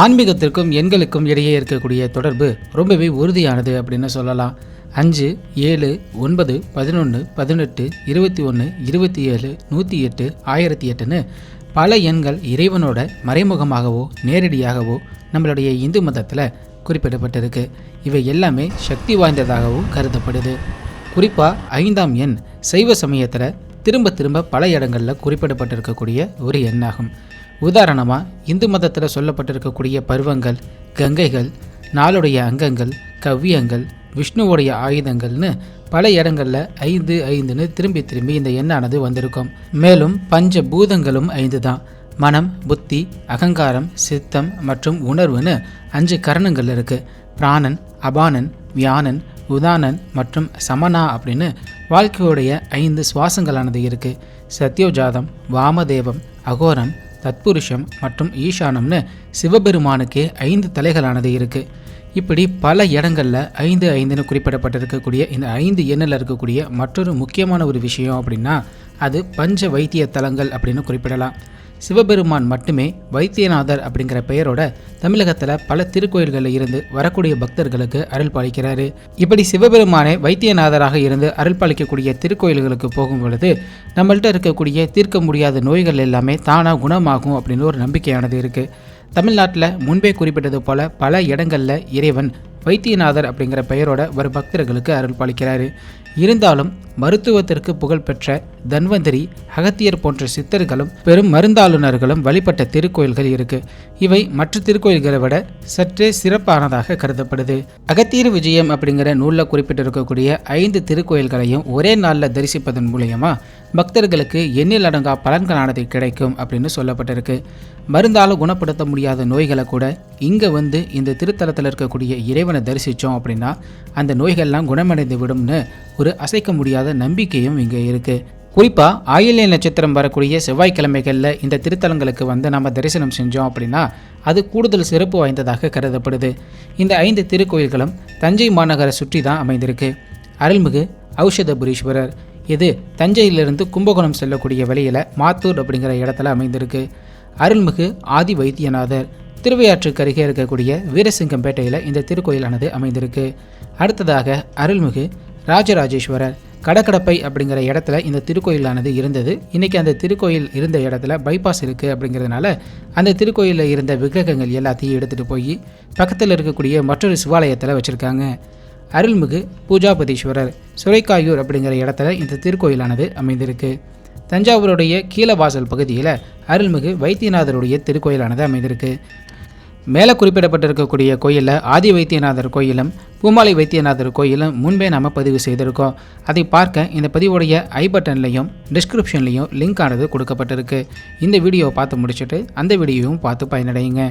ஆன்மீகத்திற்கும் எண்களுக்கும் இடையே இருக்கக்கூடிய தொடர்பு ரொம்பவே உறுதியானது அப்படின்னு சொல்லலாம். 5, 7, 9, 11, 18, 21, 27, 108, 1008ன்னு பல எண்கள் இறைவனோட மறைமுகமாகவோ நேரடியாகவோ நம்மளுடைய இந்து மதத்தில் குறிப்பிடப்பட்டிருக்கு. இவை எல்லாமே சக்தி வாய்ந்ததாகவும் கருதப்படுது. குறிப்பாக 5ஆம் எண் சைவ சமயத்தில் திரும்ப திரும்ப பல இடங்களில் குறிப்பிடப்பட்டிருக்கக்கூடிய ஒரு எண்ணாகும். உதாரணமாக இந்து மதத்தில் சொல்லப்பட்டிருக்கக்கூடிய பருவங்கள், கங்கைகள், நாளுடைய அங்கங்கள், கவ்வியங்கள், விஷ்ணுவுடைய ஆயுதங்கள்னு பல இடங்களில் 5 5ன்னு திரும்பி திரும்பி இந்த எண்ணானது வந்திருக்கும். மேலும் பஞ்ச பூதங்களும் 5 தான். மனம், புத்தி, அகங்காரம், சித்தம் மற்றும் உணர்வுன்னு 5 கரணங்கள் இருக்குது. பிராணன், அபானன், வியானன், உதானன் மற்றும் சமனா அப்படின்னு வாழ்க்கையுடைய 5 சுவாசங்களானது இருக்குது. சத்யோஜாதம், வாமதேவம், அகோரம், தத்புருஷம் மற்றும் ஈசானம்னு சிவபெருமானுக்கே 5 தலைகளானது இருக்குது. இப்படி பல இடங்களில் 5 5ன்னு குறிப்பிடப்பட்டிருக்கக்கூடிய இந்த 5 எண்ணில் இருக்கக்கூடிய மற்றொரு முக்கியமான ஒரு விஷயம் அப்படின்னா அது பஞ்ச வைத்திய தலங்கள் அப்படின்னு குறிப்பிடலாம். சிவபெருமான் மட்டுமே வைத்தியநாதர் அப்படிங்கிற பெயரோட தமிழகத்தில் பல திருக்கோயில்களில் இருந்து வரக்கூடிய பக்தர்களுக்கு அருள் பாலிக்கிறாரு. இப்படி சிவபெருமானை வைத்தியநாதராக இருந்து அருள் பாலிக்கக்கூடிய திருக்கோயில்களுக்கு போகும் பொழுது நம்மள்கிட்ட இருக்கக்கூடிய தீர்க்க முடியாத நோய்கள் எல்லாமே தானாக குணமாகும் அப்படின்னு ஒரு நம்பிக்கையானது இருக்குது. தமிழ்நாட்டில் முன்பே குறிப்பிட்டது போல பல இடங்களில் இறைவன் வைத்தியநாதர் அப்படிங்கிற பெயரோட ஒரு பக்தர்களுக்கு அருள் பாலிக்கிறாரு. இருந்தாலும் மருத்துவத்திற்கு புகழ்பெற்ற தன்வந்திரி, அகத்தியர் போன்ற சித்தர்களும் பெரும் மருந்தாளுநர்களும் வழிபட்ட திருக்கோயில்கள் இருக்கு. இவை மற்ற திருக்கோயில்களை விட சற்றே சிறப்பானதாக கருதப்படுது. அகத்தியர் விஜயம் அப்படிங்கிற நூலில் குறிப்பிட்டிருக்கக்கூடிய 5 திருக்கோயில்களையும் ஒரே நாளில் தரிசிப்பதன் மூலயமா பக்தர்களுக்கு எண்ணில் அடங்கா பலன்களானது கிடைக்கும் அப்படின்னு சொல்லப்பட்டிருக்கு. மருந்தாலும் குணப்படுத்த முடியாத நோய்களை கூட இங்கே வந்து இந்த திருத்தலத்தில் இருக்கக்கூடிய இறைவனை தரிசித்தோம் அப்படின்னா அந்த நோய்கள்லாம் குணமடைந்து விடும்னு ஒரு அசைக்க முடியாத நம்பிக்கையும் இங்கே இருக்குது. குறிப்பாக ஆயில்ய நட்சத்திரம் வரக்கூடிய செவ்வாய்க்கிழமைகளில் இந்த திருத்தலங்களுக்கு வந்து நம்ம தரிசனம் செஞ்சோம் அப்படின்னா அது கூடுதல் சிறப்பு வாய்ந்ததாக கருதப்படுது. இந்த 5 திருக்கோயில்களும் தஞ்சை மாநகரை சுற்றி தான் அமைந்திருக்கு. அருள்மிகு ஔஷதபுரீஸ்வரர் இது தஞ்சையிலிருந்து கும்பகோணம் செல்லக்கூடிய வழியில் மாத்தூர் அப்படிங்கிற இடத்துல அமைந்திருக்கு. அருள்மிகு ஆதி வைத்தியநாதர் திருவையாற்றுக்கு அருகே இருக்கக்கூடிய வீரசிங்கம்பேட்டையில் இந்த திருக்கோயிலானது அமைந்திருக்கு. அடுத்ததாக அருள்மிகு ராஜராஜேஸ்வரர் கடக்கடப்பை அப்படிங்கிற இடத்துல இந்த திருக்கோயிலானது இருந்தது. இன்றைக்கி அந்த திருக்கோயில் இருந்த இடத்துல பைபாஸ் இருக்குது அப்படிங்கிறதுனால அந்த திருக்கோயிலில் இருந்த விக்கிரகங்கள் எல்லாத்தையும் எடுத்துகிட்டு போய் பக்கத்தில் இருக்கக்கூடிய மற்றொரு சிவாலயத்தில் வச்சுருக்காங்க. அருள்மிகு பூஜாபதீஸ்வரர் சுரைக்காயூர் அப்படிங்கிற இடத்துல இந்த திருக்கோயிலானது அமைந்திருக்கு. தஞ்சாவூருடைய கீழவாசல் பகுதியில் அருள்மிகு வைத்தியநாதருடைய திருக்கோயிலானது அமைந்திருக்கு. மேலே குறிப்பிடப்பட்டிருக்கக்கூடிய கோயிலில் ஆதி வைத்தியநாதர் கோயிலும் பூமாலை வைத்தியநாதர் கோயிலும் முன்பே நாம் பதிவு செய்திருக்கோம். அதை பார்க்க இந்த பதிவுடைய ஐ பட்டன்லையும் டிஸ்கிரிப்ஷன்லையும் லிங்க் ஆனது கொடுக்கப்பட்டிருக்கு. இந்த வீடியோவை பார்த்து முடிச்சுட்டு அந்த வீடியோவும் பார்த்து பயனடையுங்க.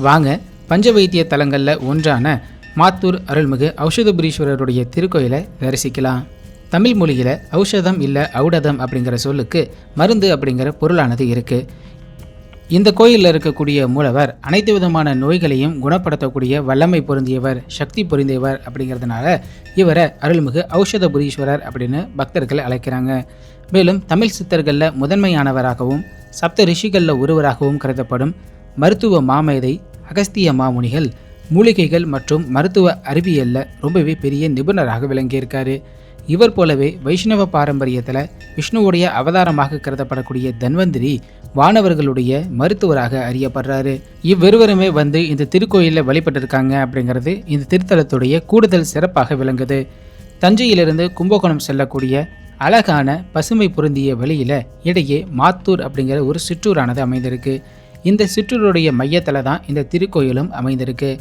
வாங்க பஞ்ச வைத்திய தலங்களில் ஒன்றான மாத்தூர் அருள்மிகு ஔஷதபுரீஸ்வரருடைய திருக்கோயிலை தரிசிக்கலாம். தமிழ் மொழியில் ஔஷதம் இல்லை ஔடதம் அப்படிங்கிற சொல்லுக்கு மருந்து அப்படிங்கிற பொருளானது இருக்குது. இந்த கோயிலில் இருக்கக்கூடிய மூலவர் அனைத்து விதமான நோய்களையும் குணப்படுத்தக்கூடிய வல்லமை பொருந்தியவர், சக்தி பொருந்தியவர் அப்படிங்கிறதுனால இவரை அருள்மிகு ஔஷதபுரீஸ்வரர் அப்படின்னு பக்தர்கள் அழைக்கிறாங்க. மேலும் தமிழ் சித்தர்களில் முதன்மையானவராகவும் சப்த ரிஷிகளில் ஒருவராகவும் கருதப்படும் மருத்துவ மாமேதை அகஸ்திய மாமுனிகள் மூலிகைகள் மற்றும் மருத்துவ அறிவியலில் ரொம்பவே பெரிய நிபுணராக விளங்கியிருக்காரு. இவர் போலவே வைஷ்ணவ பாரம்பரியத்தில் விஷ்ணுவுடைய அவதாரமாக கருதப்படக்கூடிய தன்வந்திரி வானவர்களுடைய மருத்துவராக அறியப்படுறாரு. இவ்விருவருமே வந்து இந்த திருக்கோயிலில் வழிபட்டிருக்காங்க அப்படிங்கிறது இந்த திருத்தலத்துடைய கூடுதல் சிறப்பாக விளங்குது. தஞ்சையிலிருந்து கும்பகோணம் செல்லக்கூடிய அழகான பசுமை பொருந்திய வழியில் இடையே மாத்தூர் அப்படிங்கிற ஒரு சிற்றூரானது அமைந்திருக்கு. இந்த சிற்றூருடைய மையத்தில் தான் இந்த திருக்கோயிலும் அமைந்திருக்கு.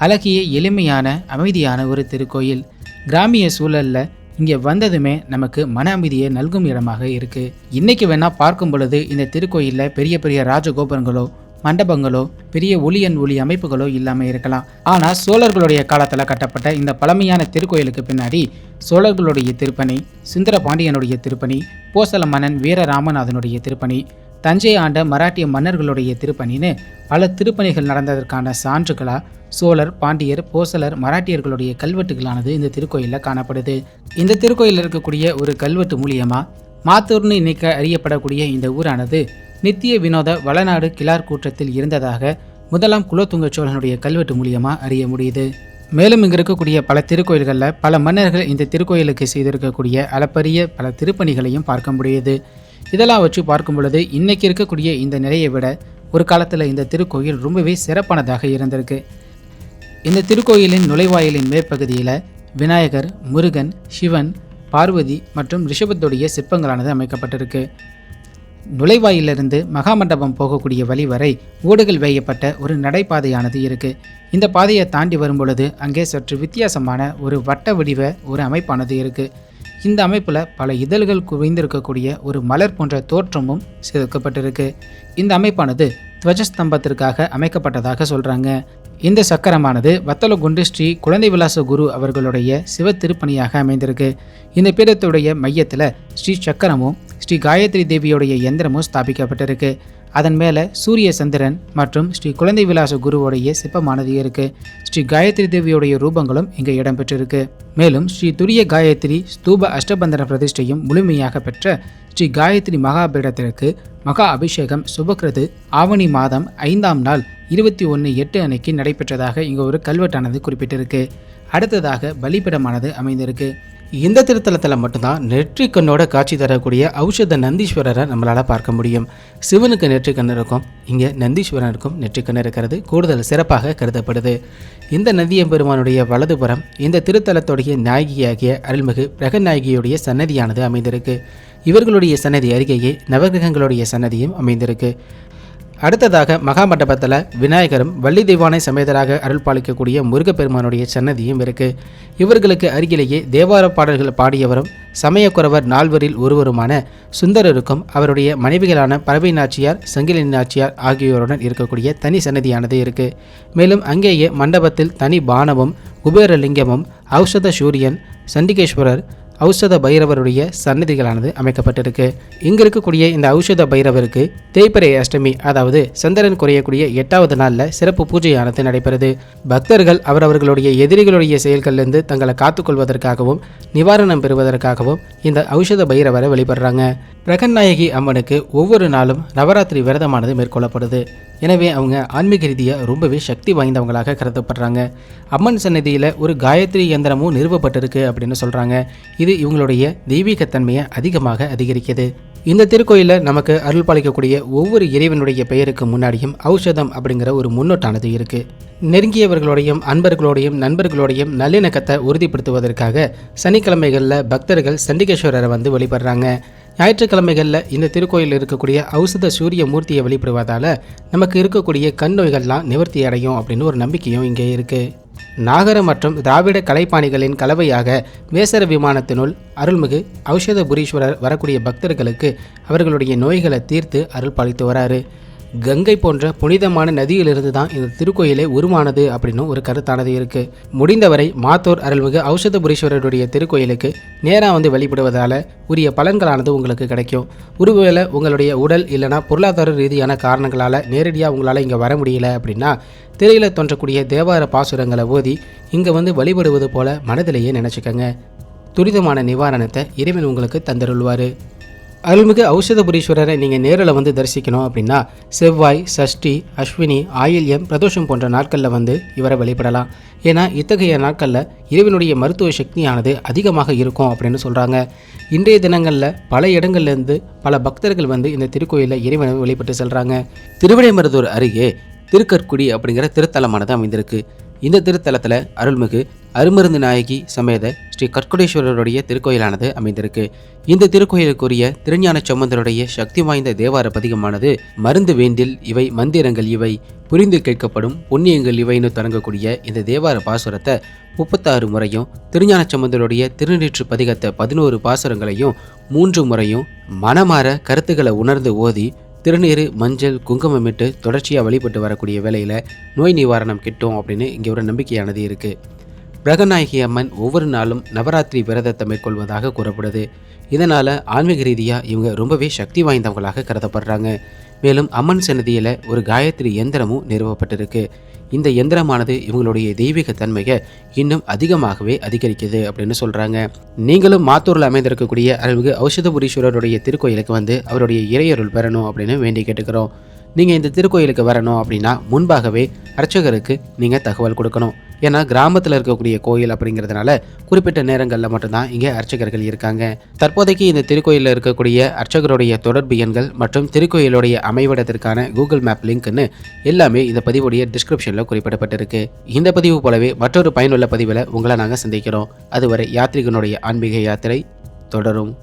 அழகிய எளிமையான அமைதியான ஒரு திருக்கோயில். கிராமிய சூழலில் இங்கே வந்ததுமே நமக்கு மன அமைதியை நல்கும் இடமாக இருக்குது. இன்றைக்கி வேணால் பார்க்கும் பொழுது இந்த திருக்கோயிலில் பெரிய பெரிய ராஜகோபுரங்களோ மண்டபங்களோ பெரிய ஒளி அமைப்புகளோ இல்லாமல் இருக்கலாம். ஆனால் சோழர்களுடைய காலத்தில் கட்டப்பட்ட இந்த பழமையான திருக்கோயிலுக்கு பின்னாடி சோழர்களுடைய திருப்பணி, சுந்தர பாண்டியனுடைய திருப்பணி, போசல மன்னன் வீரராமநாதனுடைய திருப்பணி, தஞ்சை ஆண்ட மராட்டிய மன்னர்களுடைய திருப்பணின்னு பல திருப்பணிகள் நடந்ததற்கான சான்றுகளாக சோழர், பாண்டியர், போசலர், மராட்டியர்களுடைய கல்வெட்டுகளானது இந்த திருக்கோயிலில் காணப்படுது. இந்த திருக்கோயிலில் இருக்கக்கூடிய ஒரு கல்வெட்டு மூலியமாக மாத்தூர்னு இன்னைக்கு அறியப்படக்கூடிய இந்த ஊரானது நித்திய வினோத வளநாடு கிளார் கூற்றத்தில் இருந்ததாக முதலாம் குலோத்துங்க சோழனுடைய கல்வெட்டு மூலியமாக அறிய முடியுது. மேலும் இங்கே இருக்கக்கூடிய பல திருக்கோயில்களில் பல மன்னர்கள் இந்த திருக்கோயிலுக்கு செய்திருக்கக்கூடிய அளப்பரிய பல திருப்பணிகளையும் பார்க்க முடியுது. இதெல்லாம் வச்சு பார்க்கும் பொழுது இன்னைக்கு இருக்கக்கூடிய இந்த நிலையை விட ஒரு காலத்தில் இந்த திருக்கோயில் ரொம்பவே சிறப்பானதாக இருந்திருக்கு. இந்த திருக்கோயிலின் நுழைவாயிலின் மேற்பகுதியில் விநாயகர், முருகன், சிவன், பார்வதி மற்றும் ரிஷபத்துடைய சிற்பங்களானது அமைக்கப்பட்டிருக்கு. நுழைவாயிலிருந்து மகாமண்டபம் போகக்கூடிய வழி வரை ஓடுகள் வேயப்பட்ட ஒரு நடைபாதையானது இருக்கு. இந்த பாதையை தாண்டி வரும் பொழுது அங்கே சற்று வித்தியாசமான ஒரு வட்ட வடிவ ஒரு அமைப்பானது இருக்கு. இந்த அமைப்பில் பல இதழ்கள் குவிந்திருக்கக்கூடிய ஒரு மலர் போன்ற தோற்றமும் செதுக்கப்பட்டிருக்கு. இந்த அமைப்பானது துவஜஸ்தம்பத்திற்காக அமைக்கப்பட்டதாக சொல்கிறாங்க. இந்த சக்கரமானது வத்தலகுண்டு ஸ்ரீ குழந்தை விலாச குரு அவர்களுடைய சிவ திருப்பணியாக அமைந்திருக்கு. இந்த பீடத்துடைய மையத்தில் ஸ்ரீ சக்கரமும் ஸ்ரீ காயத்ரி தேவியோடைய யந்திரமும் ஸ்தாபிக்கப்பட்டிருக்கு. அதன் மேலே சூரிய சந்திரன் மற்றும் ஸ்ரீ குழந்தை விலாச குருவோடைய சிற்பமானது இருக்கு. ஸ்ரீ காயத்ரி தேவியோடைய ரூபங்களும் இங்கே இடம்பெற்றிருக்கு. மேலும் ஸ்ரீ துரிய காயத்ரி ஸ்தூப அஷ்டபந்தன பிரதிஷ்டையும் முழுமையாக பெற்ற ஸ்ரீ காயத்ரி மகாபீடத்திற்கு மகா அபிஷேகம் சுபக்கிருது ஆவணி மாதம் 5ஆம் நாள் 21/8 அன்னைக்கு நடைபெற்றதாக இங்கே ஒரு கல்வெட்டானது குறிப்பிட்டிருக்கு. அடுத்ததாக பலிபீடமானது அமைந்திருக்கு. இந்த திருத்தலத்தில் மட்டும்தான் நெற்றிக்கண்ணோட காட்சி தரக்கூடிய ஔஷத நந்தீஸ்வரரை நம்மளால் பார்க்க முடியும். சிவனுக்கு நெற்றிக்கண் இருக்கும், இங்கே நந்தீஸ்வரனுக்கும் நெற்றிக்கண் இருக்கிறது கூடுதல் சிறப்பாக கருதப்படுது. இந்த நந்தியம்பெருமானுடைய வலதுபுறம் இந்த திருத்தலத்துடைய நாயகியாகிய அருள்மிகு பிரகநாயகியுடைய சன்னதியானது அமைந்திருக்கு. இவர்களுடைய சன்னதி அருகேயே நவகிரகங்களுடைய சன்னதியும் அமைந்திருக்கு. அடுத்ததாக மகாமண்டபத்தில் விநாயகரும் வள்ளி தெய்வானை சமேதராக அருள் பாலிக்கக்கூடிய முருகப்பெருமானுடைய சன்னதியும் இருக்குது. இவர்களுக்கு அருகிலேயே தேவார பாடல்கள் பாடியவரும் சமயக்குறவர் நால்வரில் ஒருவருமான சுந்தரருக்கும் அவருடைய மனைவிகளான பறவை நாச்சியார், சங்கிலி நாச்சியார் ஆகியோருடன் இருக்கக்கூடிய தனி சன்னதியானது இருக்குது. மேலும் அங்கேயே மண்டபத்தில் தனி பானமும் குபேரலிங்கமும் ஔஷத சூரியன், சண்டிகேஸ்வரர், ஔஷத பைரவருடைய சன்னதிகளானது அமைக்கப்பட்டிருக்கு. இங்கு இருக்கக்கூடிய இந்த ஔஷத பைரவருக்கு தேய்பிறை அஷ்டமி, அதாவது சந்திரன் குறையக்கூடிய 8வது நாளில் சிறப்பு பூஜையானது நடைபெறுது. பக்தர்கள் அவரவர்களுடைய எதிரிகளுடைய செயல்களிலிருந்து தங்களை காத்துக்கொள்வதற்காகவும் நிவாரணம் பெறுவதற்காகவும் இந்த ஔஷத பைரவரை வழிபடுறாங்க. பிரகநாயகி அம்மனுக்கு ஒவ்வொரு நாளும் நவராத்திரி விரதமானது மேற்கொள்ளப்படுது. எனவே அவங்க ஆன்மீக ரீதியாக ரொம்பவே சக்தி வாய்ந்தவங்களாக கருதப்படுறாங்க. அம்மன் சன்னதியில் ஒரு காயத்ரி யந்திரமும் நிறுவப்பட்டிருக்கு அப்படின்னு சொல்கிறாங்க. இது இவங்களுடைய தெய்வீகத்தன்மையை அதிகமாக அதிகரிக்குது. இந்த திருக்கோயிலில் நமக்கு அருள் பாலிக்கக்கூடிய ஒவ்வொரு இறைவனுடைய பெயருக்கு முன்னாடியும் ஔஷதம் அப்படிங்கிற ஒரு முன்னோட்டானது இருக்குது. நெருங்கியவர்களோடையும் அன்பர்களோடையும் நண்பர்களோடையும் நல்லிணக்கத்தை உறுதிப்படுத்துவதற்காக சனிக்கிழமைகளில் பக்தர்கள் சண்டிகேஸ்வரரை வந்து வழிபடுறாங்க. ஞாயிற்றுக்கிழமைகளில் இந்த திருக்கோயில் இருக்கக்கூடிய ஔஷத சூரிய மூர்த்தியை வழிபடுவதால் நமக்கு இருக்கக்கூடிய கண் நோய்கள்லாம் நிவர்த்தி அடையும் அப்படின்னு ஒரு நம்பிக்கையும் இங்கே இருக்குது. நாகர மற்றும் திராவிட கலைப்பாணிகளின் கலவையாக வேசர விமானத்தினுள் அருள்மிகு ஔஷதபுரீஸ்வரர் வரக்கூடிய பக்தர்களுக்கு அவர்களுடைய நோய்களை தீர்த்து அருள் பாலித்து வராரு. கங்கை போன்ற புனிதமான நதியிலிருந்து தான் இந்த திருக்கோயிலே உருவானது அப்படின்னு ஒரு கருத்தானது இருக்கு. முடிந்தவரை மாத்தூர் அருள்மிகு ஔஷதபுரீஸ்வரருடைய திருக்கோயிலுக்கு நேராக வந்து வழிபடுவதால் உரிய பலன்களானது உங்களுக்கு கிடைக்கும். ஒருவேளை உங்களுடைய உடல் இல்லைனா பொருளாதார ரீதியான காரணங்களால் நேரடியாக உங்களால் இங்கே வர முடியல அப்படின்னா திரையில் தோன்றக்கூடிய தேவார பாசுரங்களை ஓதி இங்கே வந்து வழிபடுவது போல மனதிலேயே நினச்சிக்கங்க. துரிதமான நிவாரணத்தை இறைவன் உங்களுக்கு தந்தருள்வார். அருள்மிகு ஔஷதபுரீஸ்வரரை நீங்கள் நேரில் வந்து தரிசிக்கணும் அப்படின்னா செவ்வாய், சஷ்டி, அஸ்வினி, ஆயில்யம், பிரதோஷம் போன்ற நாட்களில் வந்து இவரை வழிபடலாம். ஏன்னா இத்தகைய நாட்களில் இறைவனுடைய மருத்துவ சக்தியானது அதிகமாக இருக்கும் அப்படின்னு சொல்கிறாங்க. இன்றைய தினங்களில் பல இடங்கள்லேருந்து பல பக்தர்கள் வந்து இந்த திருக்கோயிலில் இறைவனை வழிபட்டு செல்கிறாங்க. திருவிடைமருதூர் அருகே திருக்கற்குடி அப்படிங்கிற திருத்தலமானது அமைந்திருக்கு. இந்த திருத்தலத்தில் அருள்மிகு அருமருந்து நாயகி சமேத ஸ்ரீ கற்குடேஸ்வரருடைய திருக்கோயிலானது அமைந்திருக்கு. இந்த திருக்கோயிலுக்குரிய திருஞான சம்பந்தருடைய சக்தி வாய்ந்த தேவார பதிகமானது மருந்து வேண்டில் இவை மந்திரங்கள் இவை புரிந்து கேட்கப்படும் புண்ணியங்கள் இவைன்னு தொடங்கக்கூடிய இந்த தேவார பாசுரத்தை 36 முறையும், திருஞான சம்பந்தருடைய திருநீற்று பதிகத்தை 11 பாசுரங்களையும் 3 முறையும் மனமாற கருத்துக்களை உணர்ந்து ஓதி திருநீர், மஞ்சள், குங்குமமிட்டு தொடர்ச்சியாக வழிபட்டு வரக்கூடிய வேளையில் நோய் நிவாரணம் கிட்டும் அப்படின்னு இங்கே ஒரு நம்பிக்கையானது இருக்குது. பிரகநாயகி அம்மன் ஒவ்வொரு நாளும் நவராத்திரி விரதத்தை மேற்கொள்வதாக கூறப்படுது. இதனால் ஆன்மீக ரீதியாக இவங்க ரொம்பவே சக்தி வாய்ந்தவங்களாக கருதப்படுறாங்க. மேலும் அம்மன் சன்னதியில் ஒரு காயத்ரி யந்திரமும் நிறுவப்பட்டிருக்கு. இந்த யந்திரமானது இவங்களுடைய தெய்வீக தன்மையை இன்னும் அதிகமாகவே அதிகரிக்குது அப்படின்னு சொல்கிறாங்க. நீங்களும் மாத்தூரில் அமைந்திருக்கக்கூடிய அருள்மிகு ஔஷதபுரீஸ்வரருடைய திருக்கோயிலுக்கு வந்து அவருடைய இறையருள் பெறணும் அப்படின்னு வேண்டி கேட்டுக்கிறோம். நீங்கள் இந்த திருக்கோயிலுக்கு வரணும் அப்படின்னா முன்பாகவே அர்ச்சகருக்கு நீங்கள் தகவல் கொடுக்கணும். ஏன்னா கிராமத்தில் இருக்கக்கூடிய கோயில் அப்படிங்கிறதுனால குறிப்பிட்ட நேரங்களில் மட்டும்தான் இங்கே அர்ச்சகர்கள் இருக்காங்க. தற்போதைக்கு இந்த திருக்கோயிலில் இருக்கக்கூடிய அர்ச்சகருடைய தொடர்பு எண்கள் மற்றும் திருக்கோயிலுடைய அமைவிடத்திற்கான கூகுள் மேப் லிங்க்னு எல்லாமே இந்த பதிவுடைய டிஸ்கிரிப்ஷனில் குறிப்பிடப்பட்டிருக்கு. இந்த பதிவு போலவே மற்றொரு பயனுள்ள பதிவில் உங்களை நாங்கள் சந்திக்கிறோம். அதுவரை யாத்ரீகனுடைய ஆன்மீக யாத்திரை தொடரும்.